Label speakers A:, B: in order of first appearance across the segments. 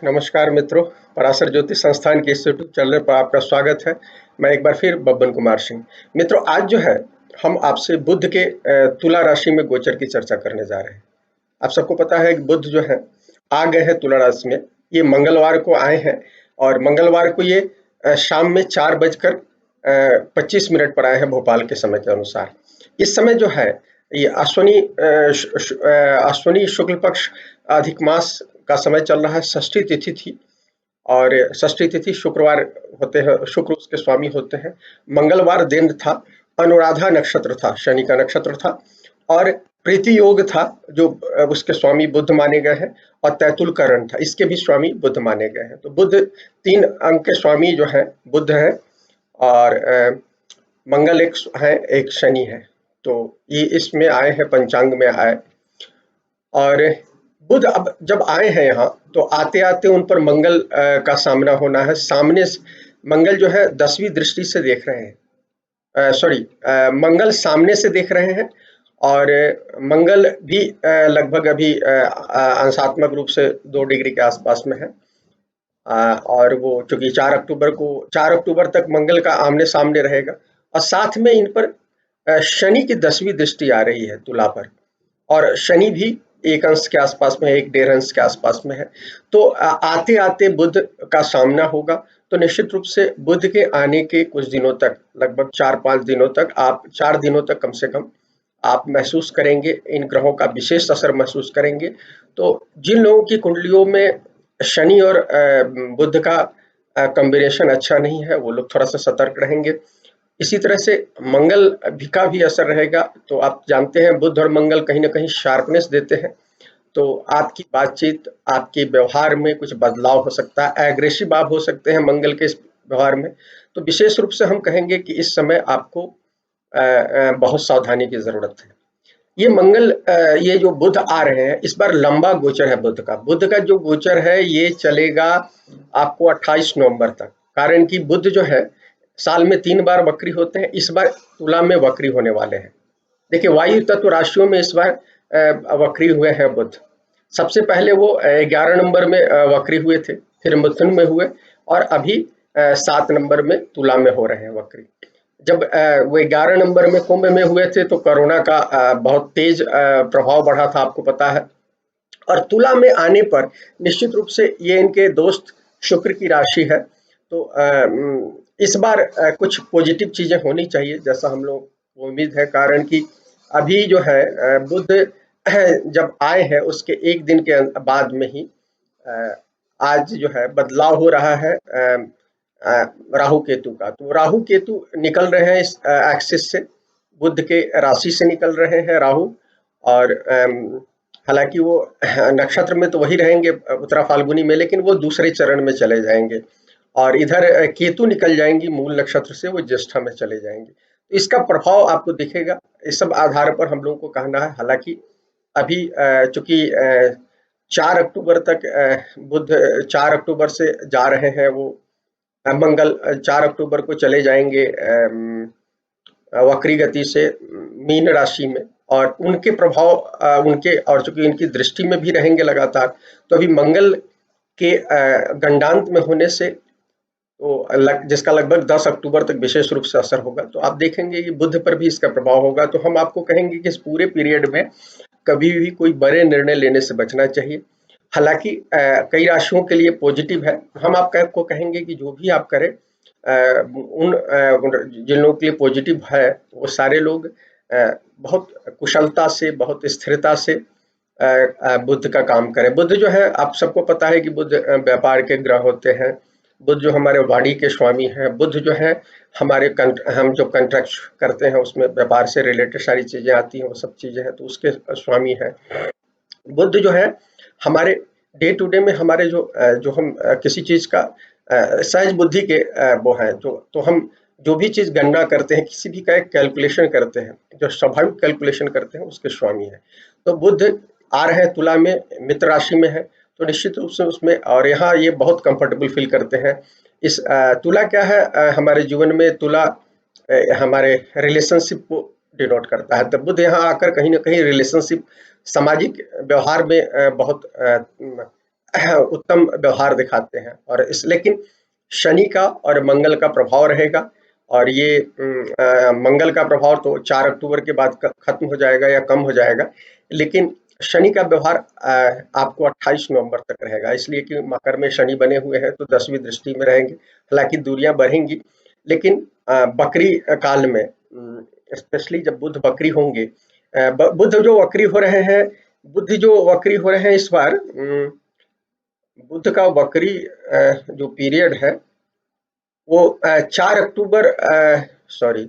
A: नमस्कार मित्रों, पराशर ज्योतिष संस्थान के इस यूट्यूब चैनल पर आपका स्वागत है। मैं एक बार फिर बब्बन कुमार सिंह। मित्रों, आज जो है हम आपसे बुध के तुला राशि में गोचर की चर्चा करने जा रहे हैं। आप सबको पता है कि बुध जो है आ गए हैं तुला राशि में। ये मंगलवार को आए हैं और मंगलवार को ये शाम में 4:25 पर आए हैं भोपाल के समय के अनुसार। इस समय जो है ये अश्विनी शुक्ल पक्ष अधिक मास का समय चल रहा है। षष्ठी तिथि थी और षष्ठी तिथि शुक्रवार होते हैं, शुक्र उसके स्वामी होते हैं। मंगलवार दिन था, अनुराधा नक्षत्र था, शनि का नक्षत्र था और प्रीति योग था जो उसके स्वामी बुध माने गए हैं, और तैतुल करण था, इसके भी स्वामी बुध माने गए हैं। तो बुध 3 अंक के स्वामी जो है बुध है और मंगल एक है, एक शनि है। तो ये इसमें आए हैं, पंचांग में आए। और बुध अब जब आए हैं यहाँ, तो आते आते उन पर मंगल का सामना होना है। सामने मंगल जो है 10वीं दृष्टि से देख रहे हैं, सॉरी, मंगल सामने से देख रहे हैं और मंगल भी लगभग अभी अंशात्मक रूप से 2 डिग्री के आसपास में है। और वो चूंकि 4 अक्टूबर तक मंगल का आमने सामने रहेगा और साथ में इन पर शनि की 10वीं दृष्टि आ रही है तुला पर, और शनि भी 1 अंश के आसपास में है, 1 डेढ़ अंश के आसपास में है। तो आते आते बुध का सामना होगा। तो निश्चित रूप से बुध के आने के कुछ दिनों तक, लगभग 4-5 दिनों तक, आप 4 दिनों तक कम से कम आप महसूस करेंगे, इन ग्रहों का विशेष असर महसूस करेंगे। तो जिन लोगों की कुंडलियों में शनि और बुध का कॉम्बिनेशन अच्छा नहीं है, वो लोग थोड़ा सा सतर्क रहेंगे। इसी तरह से मंगल का भी असर रहेगा। तो आप जानते हैं बुध और मंगल कहीं ना कहीं शार्पनेस देते हैं। तो आपकी बातचीत, आपके व्यवहार में कुछ बदलाव हो सकता है, एग्रेसिव आप हो सकते हैं मंगल के इस व्यवहार में। तो विशेष रूप से हम कहेंगे कि इस समय आपको बहुत सावधानी की जरूरत है। ये मंगल ये जो बुध आ रहे हैं, इस बार लंबा गोचर है बुध का। बुध का जो गोचर है ये चलेगा आपको 28 नवंबर तक। कारण कि बुध जो है साल में 3 बार वक्री होते हैं, इस बार तुला में वक्री होने वाले हैं। देखिए, वायु तत्व राशियों में इस बार वक्री हुए हैं बुध। सबसे पहले वो 11 नंबर में वक्री हुए थे, फिर मिथुन में हुए और अभी 7 नंबर में तुला में हो रहे हैं वक्री। जब वो 11 नंबर में कुंभ में हुए थे तो कोरोना का बहुत तेज प्रभाव बढ़ा था, आपको पता है। और तुला में आने पर निश्चित रूप से ये इनके दोस्त शुक्र की राशि है। तो इस बार कुछ पॉजिटिव चीजें होनी चाहिए, जैसा हम लोग को उम्मीद है। कारण कि अभी जो है बुध जब आए हैं उसके एक दिन के बाद में ही अ, आज जो है बदलाव हो रहा है राहु केतु का। तो राहु केतु निकल रहे हैं इस एक्सिस से, बुध के राशि से निकल रहे हैं राहु। और हालांकि वो नक्षत्र में तो वही रहेंगे उत्तरा फाल्गुनी में, लेकिन वो दूसरे चरण में चले जाएंगे। और इधर केतु निकल जाएंगी मूल नक्षत्र से, वो ज्येष्ठा में चले जाएंगे। तो इसका प्रभाव आपको दिखेगा। इस सब आधार पर हम लोगों को कहना है। हालांकि अभी चूंकि 4 अक्टूबर तक बुध 4 अक्टूबर से जा रहे हैं, वो मंगल 4 अक्टूबर को चले जाएंगे वक्री गति से मीन राशि में, और उनके प्रभाव उनके, और चूंकि इनकी दृष्टि में भी रहेंगे लगातार, तो अभी मंगल के गंडांत में होने से तो जिसका लगभग 10 अक्टूबर तक विशेष रूप से असर होगा। तो आप देखेंगे कि बुध पर भी इसका प्रभाव होगा। तो हम आपको कहेंगे कि इस पूरे पीरियड में कभी भी कोई बड़े निर्णय लेने से बचना चाहिए। हालांकि कई राशियों के लिए पॉजिटिव है। हम आपको कहेंगे कि जो भी आप करें, जिन लोगों के लिए पॉजिटिव है वो सारे लोग बहुत कुशलता से, बहुत स्थिरता से बुध का काम करें। बुध जो है, आप सबको पता है कि बुध व्यापार के ग्रह होते हैं। बुध जो हमारे वाणी के स्वामी हैं। बुध जो है हमारे हम जो कॉन्ट्रैक्ट करते हैं उसमें व्यापार से रिलेटेड सारी चीजें आती हैं, वो सब चीजें हैं, तो उसके स्वामी है। बुध जो है हमारे डे टू डे में हमारे जो हम किसी चीज का सहज बुद्धि के वो हैं, जो तो हम जो भी चीज गणना करते हैं, किसी भी का एक कैलकुलेशन करते हैं, जो स्वाभाविक कैलकुलेशन करते हैं, उसके स्वामी है। तो बुध आ रहे हैं तुला में, मित्र राशि में है। तो निश्चित रूप से उसमें, और यहाँ ये बहुत कंफर्टेबल फील करते हैं। इस तुला क्या है हमारे जीवन में, तुला हमारे रिलेशनशिप को डिनोट करता है। तो बुध यहाँ आकर कहीं ना कहीं रिलेशनशिप, सामाजिक व्यवहार में बहुत उत्तम व्यवहार दिखाते हैं। और इस लेकिन शनि का और मंगल का प्रभाव रहेगा, और ये मंगल का प्रभाव तो 4 अक्टूबर के बाद खत्म हो जाएगा या कम हो जाएगा, लेकिन शनि का व्यवहार आपको 28 नवंबर तक रहेगा, इसलिए कि मकर में शनि बने हुए हैं तो 10वीं दृष्टि में रहेंगे। हालांकि दूरियां बढ़ेंगी, लेकिन बकरी काल में स्पेशली जब बुध वक्री होंगे, बुध जो वक्री हो रहे हैं, बुध जो वक्री हो रहे हैं इस बार, बुध का वक्री जो पीरियड है वो 4 अक्टूबर, सॉरी,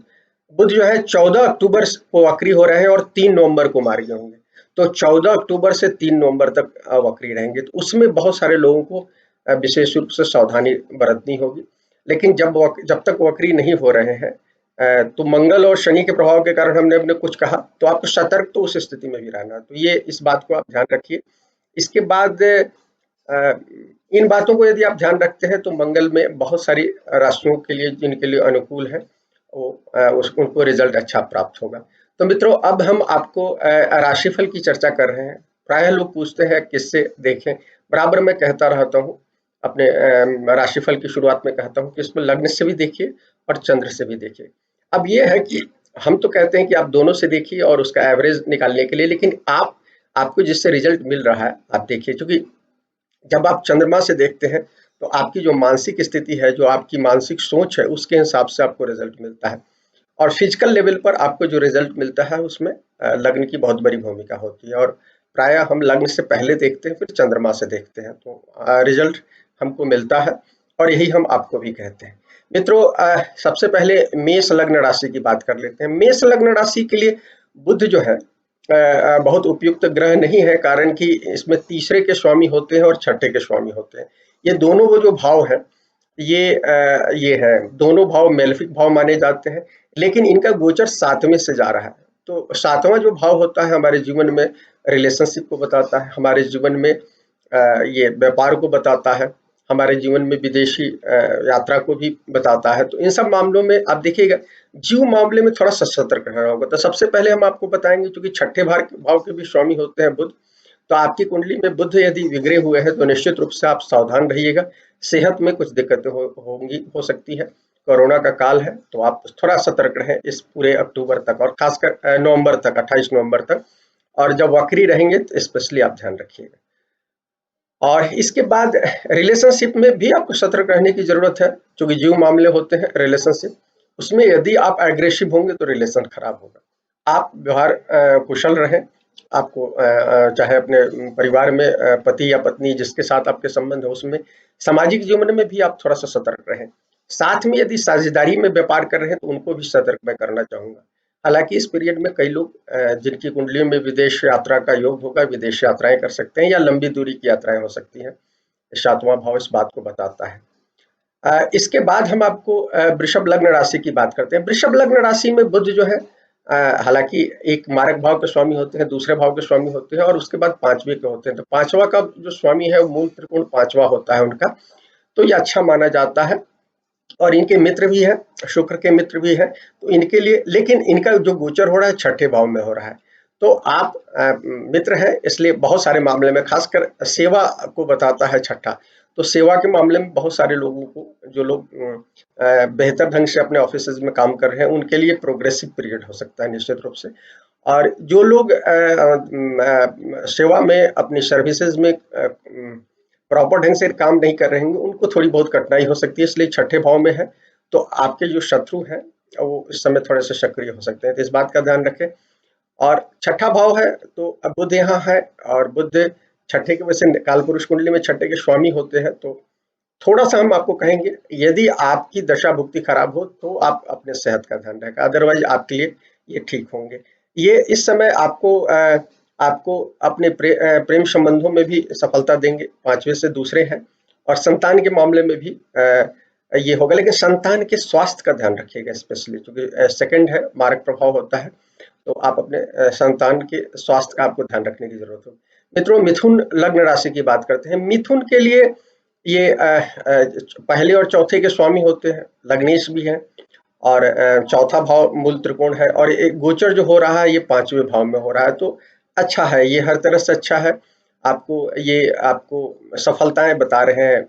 A: बुध जो है 14 अक्टूबर को वक्री हो रहे हैं और 3 नवंबर को मार्गी होंगे। तो 14 अक्टूबर से 3 नवंबर तक वक्री रहेंगे, तो उसमें बहुत सारे लोगों को विशेष रूप से सावधानी बरतनी होगी। लेकिन जब तक वक्री नहीं हो रहे हैं, तो मंगल और शनि के प्रभाव के कारण हमने अपने कुछ कहा, तो आपको सतर्क तो उस स्थिति में भी रहना, तो ये इस बात को आप ध्यान रखिए। इसके बाद इन बातों को यदि आप ध्यान रखते हैं तो मंगल में बहुत सारी राशियों के लिए, जिनके लिए अनुकूल है, वो उनको रिजल्ट अच्छा प्राप्त होगा। तो मित्रों, अब हम आपको राशिफल की चर्चा कर रहे हैं। प्रायः लोग पूछते हैं किससे देखें, बराबर मैं कहता रहता हूँ, अपने राशिफल की शुरुआत में कहता हूँ कि इसमें लग्न से भी देखिए और चंद्र से भी देखिए। अब ये है कि हम तो कहते हैं कि आप दोनों से देखिए और उसका एवरेज निकालने के लिए, लेकिन आपको जिससे रिजल्ट मिल रहा है आप देखिए, क्योंकि जब आप चंद्रमा से देखते हैं तो आपकी जो मानसिक स्थिति है, जो आपकी मानसिक सोच है, उसके हिसाब से आपको रिजल्ट मिलता है। और फिजिकल लेवल पर आपको जो रिजल्ट मिलता है उसमें लग्न की बहुत बड़ी भूमिका होती है, और प्रायः हम लग्न से पहले देखते हैं, फिर चंद्रमा से देखते हैं, तो रिजल्ट हमको मिलता है, और यही हम आपको भी कहते हैं। मित्रों, सबसे पहले मेष लग्न राशि की बात कर लेते हैं। मेष लग्न राशि के लिए बुध जो है बहुत उपयुक्त ग्रह नहीं है, कारण कि इसमें तीसरे के स्वामी होते हैं और छठे के स्वामी होते हैं। ये दोनों वो जो भाव है, ये है, दोनों भाव मेलेफिक भाव माने जाते हैं, लेकिन इनका गोचर 7वें से जा रहा है। तो 7वां जो भाव होता है हमारे जीवन में रिलेशनशिप को बताता है, हमारे जीवन में ये व्यापार को बताता है, हमारे जीवन में विदेशी यात्रा को भी बताता है। तो इन सब मामलों में आप देखिएगा, जीव मामले में थोड़ा सा सतर्क रहना होगा। तो सबसे पहले हम आपको बताएंगे, क्योंकि छठे भाव के भी स्वामी होते हैं बुध, तो आपकी कुंडली में बुध यदि विग्रह हुए हैं तो निश्चित रूप से आप सावधान रहिएगा। सेहत में कुछ दिक्कतें होंगी, हो सकती है, कोरोना का काल है, तो आप थोड़ा सतर्क रहें इस पूरे अक्टूबर तक, और खासकर नवंबर तक, 28 नवंबर तक, और जब वक्री रहेंगे तो स्पेशली आप ध्यान रखिएगा। और इसके बाद रिलेशनशिप में भी आपको सतर्क रहने की जरूरत है, क्योंकि जीव मामले होते हैं रिलेशनशिप, उसमें यदि आप एग्रेसिव होंगे तो रिलेशन खराब होगा। आप व्यवहार कुशल रहें, आपको चाहे अपने परिवार में पति या पत्नी जिसके साथ आपके संबंध हो, उसमें सामाजिक जीवन में भी आप थोड़ा सा सतर्क रहें। साथ में यदि साझेदारी में व्यापार कर रहे हैं तो उनको भी सतर्क मैं करना चाहूंगा। हालांकि इस पीरियड में कई लोग जिनकी कुंडलियों में विदेश यात्रा का योग होगा, विदेश यात्राएं कर सकते हैं, या लंबी दूरी की यात्राएं हो सकती हैं। 7वां भाव इस बात को बताता है। इसके बाद हम आपको वृषभ लग्न राशि की बात करते हैं। वृषभ लग्न राशि में बुध जो है, हालांकि एक मारक भाव के स्वामी होते हैं, दूसरे भाव के स्वामी होते हैं, और उसके बाद 5वें के होते हैं। तो 5वां का जो स्वामी है वो मूल त्रिकोण 5वां होता है उनका, तो ये अच्छा माना जाता है। और इनके मित्र भी है, शुक्र के मित्र भी है, तो इनके लिए, लेकिन इनका जो गोचर हो रहा है छठे भाव में हो रहा है, तो आप मित्र हैं, इसलिए बहुत सारे मामले में खासकर सेवा को बताता है छठा, तो सेवा के मामले में बहुत सारे लोगों को, जो लोग बेहतर ढंग से अपने ऑफिस में काम कर रहे हैं, उनके लिए प्रोग्रेसिव पीरियड हो सकता है निश्चित रूप से। और जो लोग सेवा में, अपनी सर्विसेज में प्रॉपर ढंग से काम नहीं कर रहे होंगे, उनको थोड़ी बहुत कठिनाई हो सकती है, इसलिए छठे भाव में है, तो आपके जो शत्रु हैं वो इस समय थोड़े से सक्रिय हो सकते हैं, तो इस बात का ध्यान रखें। और छठा भाव है तो अब बुध यहाँ है, और बुध छठे के वजह से काल पुरुष कुंडली में छठे के स्वामी होते हैं, तो थोड़ा सा हम आपको कहेंगे, यदि आपकी दशा भुक्ति खराब हो तो आप अपने सेहत का ध्यान रखें, अदरवाइज आपके लिए ये ठीक होंगे। ये इस समय आपको अपने प्रेम संबंधों में भी सफलता देंगे, 5वें से दूसरे हैं, और संतान के मामले में भी ये होगा, लेकिन संतान के स्वास्थ्य का ध्यान रखिएगा स्पेशली, क्योंकि सेकंड है, मारक प्रभाव होता है, तो आप अपने संतान के स्वास्थ्य का आपको ध्यान रखने की जरूरत होगी। मित्रों, मिथुन लग्न राशि की बात करते हैं। मिथुन के लिए ये पहले और चौथे के स्वामी होते हैं, लग्नेश भी हैं, और चौथा भाव मूल त्रिकोण है, और एक गोचर जो हो रहा है ये 5वें भाव में हो रहा है, तो अच्छा है, ये हर तरह से अच्छा है। आपको सफलताएं बता रहे हैं,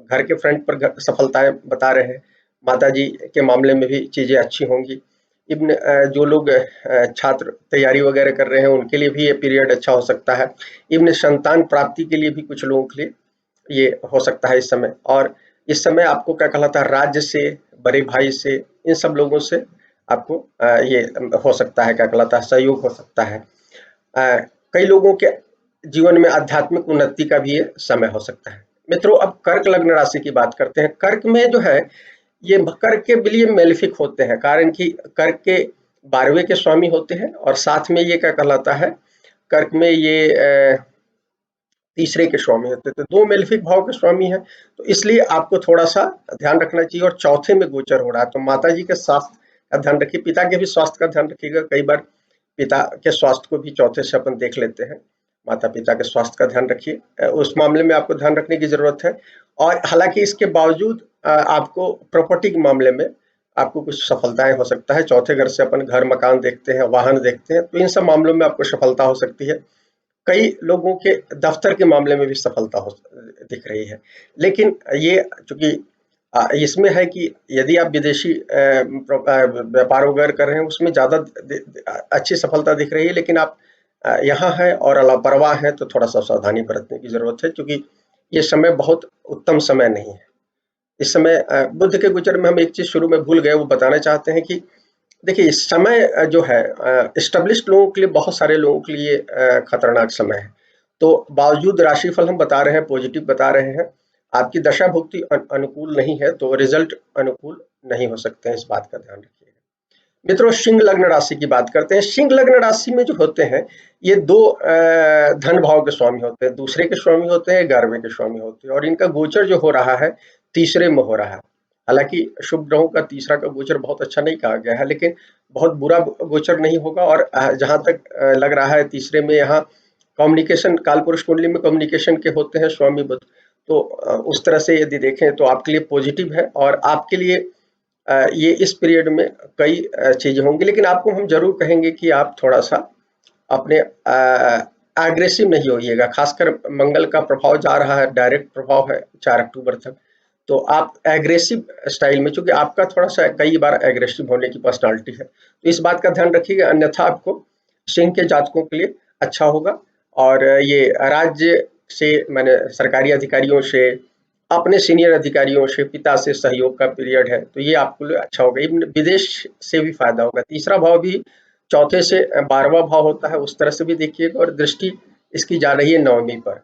A: घर के फ्रंट पर सफलताएं बता रहे हैं। माता जी के मामले में भी चीजें अच्छी होंगी। इब्न जो लोग छात्र तैयारी वगैरह कर रहे हैं उनके लिए भी ये पीरियड अच्छा हो सकता है। इब्न संतान प्राप्ति के लिए भी कुछ लोगों के लिए ये हो सकता है इस समय। और इस समय आपको क्या कहलाता है, राज्य से, बड़े भाई से, इन सब लोगों से आपको ये हो सकता है, क्या कहलाता है, सहयोग हो सकता है। कई लोगों के जीवन में आध्यात्मिक उन्नति का भी ये समय हो सकता है। मित्रों, अब कर्क लग्न राशि की बात करते हैं। कर्क में जो है, ये कर्क के लिए मेलेफिक होते हैं, कारण कि कर्क के 12वें के स्वामी होते हैं और साथ में ये क्या कहलाता है, कर्क में ये तीसरे के स्वामी होते थे, दो मेलेफिक भाव के स्वामी हैं। तो इसलिए आपको थोड़ा सा ध्यान रखना चाहिए। और चौथे में गोचर हो रहा है, तो माता जी के स्वास्थ्य का ध्यान रखिए, पिता के भी स्वास्थ्य का ध्यान रखिएगा। कई बार पिता के स्वास्थ्य को भी चौथे से अपन देख लेते हैं। माता पिता के स्वास्थ्य का ध्यान रखिए, उस मामले में आपको ध्यान रखने की जरूरत है। और हालांकि इसके बावजूद आपको प्रॉपर्टी के मामले में आपको कुछ सफलताएं हो सकता है। चौथे घर से अपन घर मकान देखते हैं, वाहन देखते हैं, तो इन सब मामलों में आपको सफलता हो सकती है। कई लोगों के दफ्तर के मामले में भी सफलता हो दिख रही है। लेकिन ये चूंकि इसमें है कि यदि आप विदेशी व्यापार वगैरह कर रहे हैं उसमें ज्यादा अच्छी सफलता दिख रही है, लेकिन आप यहाँ है और लापरवाह है तो थोड़ा सा सावधानी बरतने की जरूरत है, क्योंकि ये समय बहुत उत्तम समय नहीं है। इस समय बुध के गोचर में हम एक चीज शुरू में भूल गए, वो बताना चाहते हैं कि देखिए इस समय जो है एस्टेब्लिश्ड लोगों के लिए, बहुत सारे लोगों के लिए खतरनाक समय है। तो बावजूद राशिफल हम बता रहे हैं, पॉजिटिव बता रहे हैं, आपकी दशा भुक्ति अनुकूल नहीं है तो रिजल्ट अनुकूल नहीं हो सकते हैं, इस बात का ध्यान रखिएगा। मित्रों, सिंह लग्न राशि की बात करते हैं। सिंह लग्न राशि में जो होते हैं, ये दो धन भाव के स्वामी होते हैं, दूसरे के स्वामी होते हैं, 11वें के स्वामी होते हैं, और इनका गोचर जो हो रहा है तीसरे में हो रहा है। हालांकि शुभ ग्रहों का तीसरा का गोचर बहुत अच्छा नहीं कहा गया है, लेकिन बहुत बुरा गोचर नहीं होगा। और जहां तक लग रहा है तीसरे में, यहाँ कम्युनिकेशन, कालपुरुष कुंडली में कम्युनिकेशन के होते हैं स्वामी बुध, तो उस तरह से यदि देखें तो आपके लिए पॉजिटिव है। और आपके लिए ये इस पीरियड में कई चीजें होंगी, लेकिन आपको हम जरूर कहेंगे कि आप थोड़ा सा अपने एग्रेसिव नहीं होइएगा। खासकर मंगल का प्रभाव जा रहा है, डायरेक्ट प्रभाव है 4 अक्टूबर तक, तो आप एग्रेसिव स्टाइल में, चूंकि आपका थोड़ा सा कई बार एग्रेसिव होने की पर्सनालिटी है, तो इस बात का ध्यान रखिएगा, अन्यथा आपको सिंह के जातकों के लिए अच्छा होगा। और ये राज्य से, मैंने सरकारी अधिकारियों से, अपने सीनियर अधिकारियों से, पिता से सहयोग का पीरियड है, तो ये आपके लिए अच्छा होगा। इवन विदेश से भी फायदा होगा। तीसरा भाव भी चौथे से 12वां भाव होता है, उस तरह से भी देखिएगा। और दृष्टि इसकी जा रही है 9वीं पर,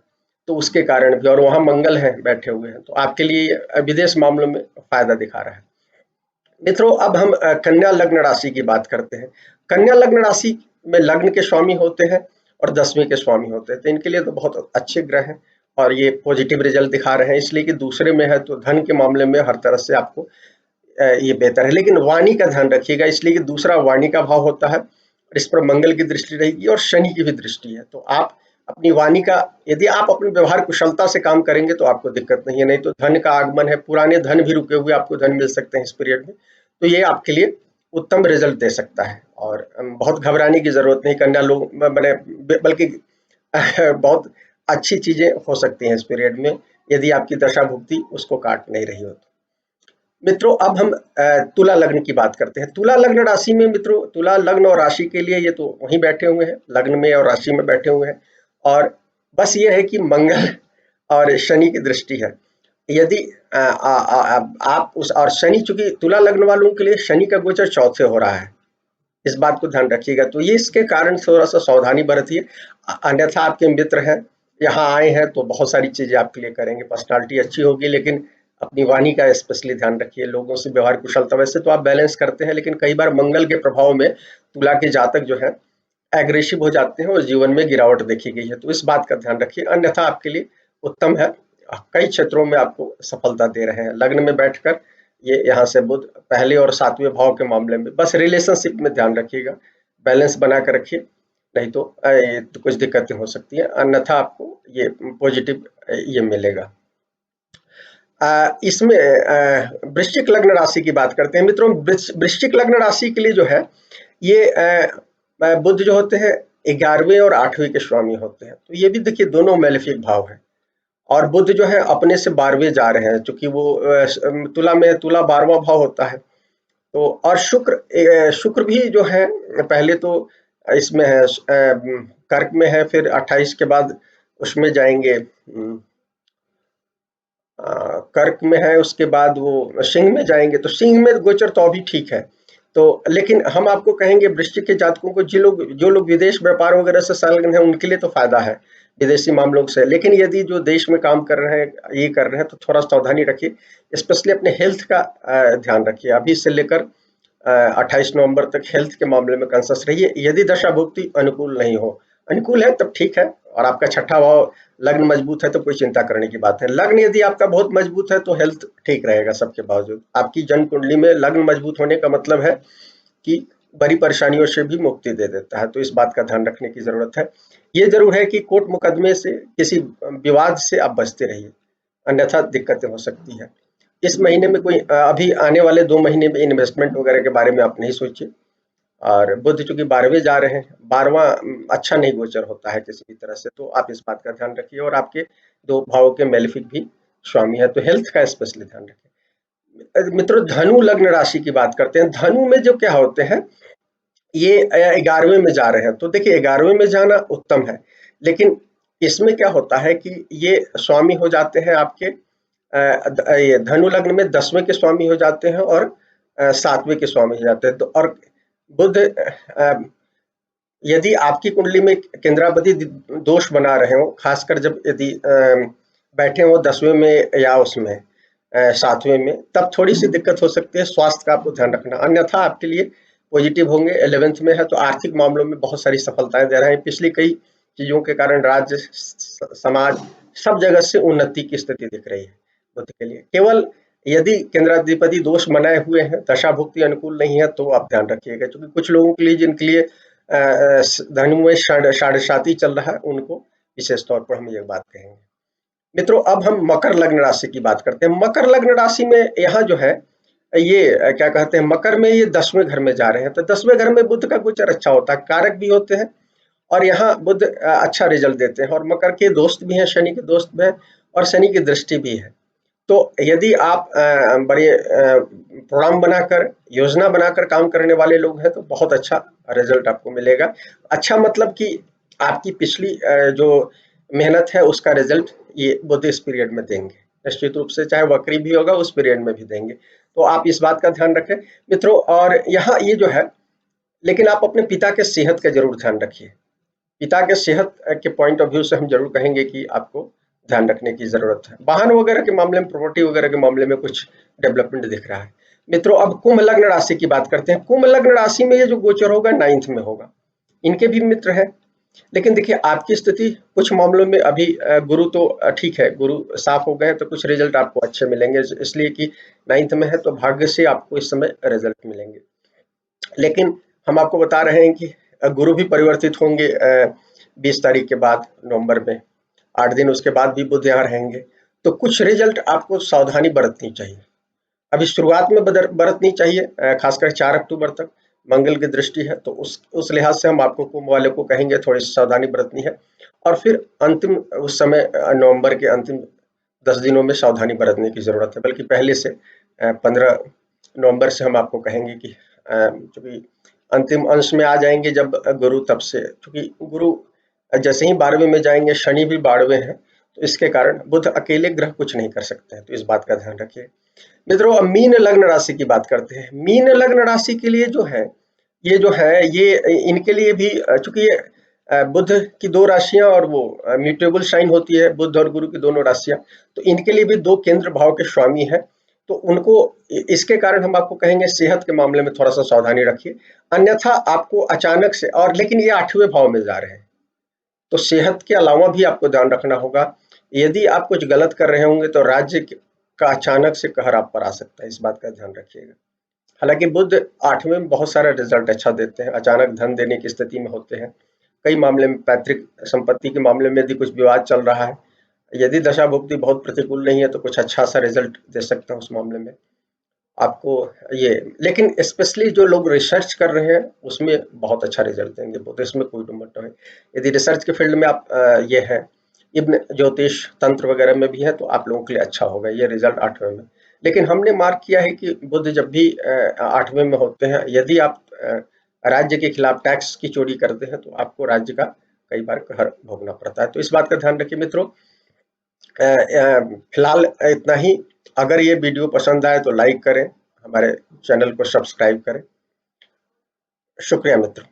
A: तो उसके कारण भी, और वहां मंगल है बैठे हुए हैं, तो आपके लिए विदेश मामलों में फायदा दिखा रहा है। मित्रों, अब हम कन्या लग्न राशि की बात करते हैं। कन्या लग्न राशि में लग्न के स्वामी होते हैं और 10वें के स्वामी होते हैं, तो इनके लिए तो बहुत अच्छे ग्रह हैं और ये पॉजिटिव रिजल्ट दिखा रहे हैं, इसलिए कि दूसरे में है तो धन के मामले में हर तरह से आपको ये बेहतर है। लेकिन वाणी का ध्यान रखिएगा, इसलिए कि दूसरा वाणी का भाव होता है और इस पर मंगल की दृष्टि रहेगी और शनि की भी दृष्टि है। तो आप अपनी वाणी का, यदि आप अपने व्यवहार कुशलता से काम करेंगे तो आपको दिक्कत नहीं है। नहीं तो धन का आगमन है, पुराने धन भी रुके हुए आपको धन मिल सकते हैं इस पीरियड में, तो ये आपके लिए उत्तम रिजल्ट दे सकता है। और बहुत घबराने की जरूरत नहीं, कन्या लोग मैंने, बल्कि बहुत अच्छी चीजें हो सकती हैं इस पीरियड में, यदि आपकी दशा भुक्ति उसको काट नहीं रही हो तो। मित्रों, अब हम तुला लग्न की बात करते हैं। तुला लग्न राशि में, मित्रों, तुला लग्न और राशि के लिए ये तो वहीं बैठे हुए हैं, लग्न में और राशि में बैठे हुए हैं। और बस ये है कि मंगल और शनि की दृष्टि है। यदि आप उस, और शनि, चूंकि तुला लग्न वालों के लिए शनि का गोचर चौथे हो रहा है, इस बात को ध्यान रखिएगा। तो ये इसके कारण थोड़ा सा सावधानी बरतिए, अन्यथा आपके मित्र हैं, यहाँ आए हैं तो बहुत सारी चीजें आपके लिए करेंगे, पर्सनालिटी अच्छी होगी, लेकिन अपनी वाणी का स्पेशली ध्यान रखिए। लोगों से व्यवहार कुशलता, वैसे तो आप बैलेंस करते हैं, लेकिन कई बार मंगल के प्रभाव में तुला के जातक जो है एग्रेसिव हो जाते हैं और जीवन में गिरावट देखी गई है, तो इस बात का ध्यान रखिए, अन्यथा आपके लिए उत्तम है। कई क्षेत्रों में आपको सफलता दे रहे हैं लग्न में बैठकर। ये यहाँ से बुध पहले और 7वें भाव के मामले में, बस रिलेशनशिप में ध्यान रखिएगा, बैलेंस बना कर रखिए, नहीं तो तो कुछ दिक्कतें हो सकती हैं, अन्यथा आपको ये पॉजिटिव ये मिलेगा। इसमें वृश्चिक लग्न राशि की बात करते हैं। मित्रों, वृश्चिक लग्न राशि के लिए जो है, ये बुध जो होते हैं 11वें और 8वें के स्वामी होते हैं। तो ये भी देखिए दोनों मेलेफिक भाव है। और बुध जो है अपने से 12वें जा रहे हैं, चूंकि वो तुला में, तुला 12वां भाव होता है। तो और शुक्र भी जो है पहले तो इसमें है, कर्क में है, फिर 28 के बाद उसमें जाएंगे, कर्क में है, उसके बाद वो सिंह में जाएंगे। तो सिंह में गोचर तो अभी ठीक है। तो लेकिन हम आपको कहेंगे वृश्चिक के जातकों को, जो लोग विदेश व्यापार वगैरह से संलग्न है, उनके लिए तो फायदा है विदेशी मामलों से। लेकिन यदि जो देश में काम कर रहे हैं, ये कर रहे हैं, तो थोड़ा सावधानी रखिए, स्पेशली अपने हेल्थ का ध्यान रखिए। अभी से लेकर 28 नवंबर तक हेल्थ के मामले में कंसस रहिए। यदि दशा भुक्ति अनुकूल नहीं हो, अनुकूल है तब ठीक है, और आपका छठा भाव लग्न मजबूत है तो कोई चिंता करने की बात है। लग्न यदि आपका बहुत मजबूत है तो हेल्थ ठीक रहेगा सबके बावजूद। आपकी जन्म कुंडली में लग्न मजबूत होने का मतलब है कि बड़ी परेशानियों से भी मुक्ति दे देता है, तो इस बात का ध्यान रखने की जरूरत है। ये जरूर है कि कोर्ट मुकदमे से, किसी विवाद से आप बचते रहिए, अन्यथा दिक्कतें हो सकती है। इस महीने में कोई अभी आने वाले 2 महीने में इन्वेस्टमेंट वगैरह के बारे में आप नहीं सोचिए। और बुध चूंकि 12वें जा रहे हैं, 12वां अच्छा नहीं गोचर होता है किसी भी तरह से, तो आप इस बात का ध्यान रखिए। और आपके 2 भावों के मेलेफिक भी स्वामी है, तो हेल्थ का स्पेशली ध्यान रखें। मित्रों, धनु लग्न राशि की बात करते हैं। धनु में जो क्या होते हैं, ये 11वें में जा रहे हैं। तो देखिए 11वें में जाना उत्तम है, लेकिन इसमें क्या होता है कि ये स्वामी हो जाते हैं आपके, ये धनु लग्न में 10वें के स्वामी हो जाते हैं, और 7वें के स्वामी हो जाते हैं। तो और बुध यदि आपकी कुंडली में केंद्रापति दोष बना रहे हो, खासकर जब यदि बैठे हो 10वें में या उसमें 7वें में, तब थोड़ी सी दिक्कत हो सकती है। स्वास्थ्य का आपको ध्यान रखना, अन्यथा आपके लिए पॉजिटिव होंगे। 11th में है तो आर्थिक मामलों में बहुत सारी सफलताएं दे रहे हैं। पिछली कई चीजों के कारण राज्य, समाज, सब जगह से उन्नति की स्थिति दिख रही है बुध के लिए। केवल यदि केंद्राधिपति दोष बनाए हुए हैं, दशा भुक्ति अनुकूल नहीं है, तो आप ध्यान रखिएगा। क्योंकि कुछ लोगों के लिए, जिनके लिए धनु में साढ़े साती चल रहा है, उनको विशेष तौर पर हम ये बात कहेंगे। मित्रों, अब हम मकर लग्न राशि की बात करते हैं। मकर लग्न राशि में यहाँ जो है, ये क्या कहते हैं, मकर में ये 10वें घर में जा रहे हैं। तो 10वें घर में बुध का गोचर अच्छा होता है, कारक भी होते हैं, और यहाँ बुध अच्छा रिजल्ट देते हैं। और मकर के दोस्त भी हैं, शनि के दोस्त भी हैं, और शनि की दृष्टि भी है। तो यदि आप बड़े प्रोग्राम बनाकर, योजना बनाकर काम करने वाले लोग हैं, तो बहुत अच्छा रिजल्ट आपको मिलेगा। अच्छा मतलब कि आपकी पिछली जो मेहनत है, उसका रिजल्ट ये बुध इस पीरियड में देंगे निश्चित रूप से, चाहे वक्री भी होगा उस पीरियड में भी देंगे। तो आप इस बात का ध्यान रखें मित्रों। और यहाँ ये जो है, लेकिन आप अपने पिता के सेहत का जरूर ध्यान रखिए। पिता के सेहत के पॉइंट ऑफ व्यू से हम जरूर कहेंगे कि आपको ध्यान रखने की जरूरत है। वाहन वगैरह के मामले में, प्रॉपर्टी वगैरह के मामले में कुछ डेवलपमेंट दिख रहा है। मित्रों, अब कुंभ लग्न राशि की बात करते हैं। कुंभ लग्न राशि में ये जो गोचर होगा 9th में होगा। इनके भी मित्र है, लेकिन देखिए आपकी स्थिति कुछ मामलों में अभी गुरु तो ठीक है, गुरु साफ हो गए तो कुछ रिजल्ट आपको अच्छे मिलेंगे, इसलिए कि 9th में है तो भाग्य से आपको इस समय रिजल्ट मिलेंगे। लेकिन हम आपको बता रहे हैं कि गुरु भी परिवर्तित होंगे 20 तारीख के बाद, नवंबर में 8 दिन उसके बाद भी बुध यहाँ रहेंगे। तो कुछ रिजल्ट आपको सावधानी बरतनी चाहिए। अभी शुरुआत में बरतनी चाहिए, खासकर 4 अक्टूबर तक मंगल की दृष्टि है, तो उस लिहाज से हम आपको, कुंभ वाले को कहेंगे थोड़ी सी सावधानी बरतनी है। और फिर अंतिम उस समय नवंबर के अंतिम 10 दिनों में सावधानी बरतने की जरूरत है, बल्कि पहले से 15 नवंबर से हम आपको कहेंगे कि चूंकि अंतिम अंश में आ जाएंगे जब गुरु, तब से चूंकि गुरु जैसे ही 12वें में जाएंगे, शनि भी 12वें हैं, तो इसके कारण बुध अकेले ग्रह कुछ नहीं कर सकते हैं, तो इस बात का ध्यान रखिए। मित्रों, अब मीन लग्न राशि की बात करते हैं। मीन लग्न राशि के लिए जो है, ये इनके लिए भी चूंकि ये बुध की 2 राशियां, और वो म्यूटेबल साइन होती है, बुध और गुरु की दोनों राशियां, तो इनके लिए भी 2 केंद्र भाव के स्वामी है। तो उनको, इसके कारण हम आपको कहेंगे सेहत के मामले में थोड़ा सा सावधानी रखिए, अन्यथा आपको अचानक से, और लेकिन ये 8वें भाव में जा रहे हैं, तो सेहत के अलावा भी आपको ध्यान रखना होगा। यदि आप कुछ गलत कर रहे होंगे तो राज्य का अचानक से कहर आप पर आ सकता है, इस बात का ध्यान रखिएगा। हालांकि बुध 8वें में बहुत सारा रिजल्ट अच्छा देते हैं, अचानक धन देने की स्थिति में होते हैं। कई मामले में, पैतृक संपत्ति के मामले में यदि कुछ विवाद चल रहा है, यदि दशा भुक्ति बहुत प्रतिकूल नहीं है, तो कुछ अच्छा सा रिजल्ट दे सकते हैं उस मामले में। आपको ये, लेकिन स्पेशली जो लोग रिसर्च कर रहे हैं उसमें बहुत अच्छा रिजल्ट देंगे, तो इसमें कोई दो मत नहीं। यदि रिसर्च के फील्ड में आप ये है, इब्न ज्योतिष तंत्र वगैरह में भी है, तो आप लोगों के लिए अच्छा होगा ये रिजल्ट 8वें में। लेकिन हमने मार्क किया है कि बुध जब भी 8वें में होते हैं, यदि आप राज्य के खिलाफ टैक्स की चोरी करते हैं, तो आपको राज्य का कई बार कहर भोगना पड़ता है। तो इस बात का ध्यान रखिए मित्रों। फिलहाल इतना ही। अगर ये वीडियो पसंद आए तो लाइक करें, हमारे चैनल को सब्सक्राइब करें। शुक्रिया मित्रों।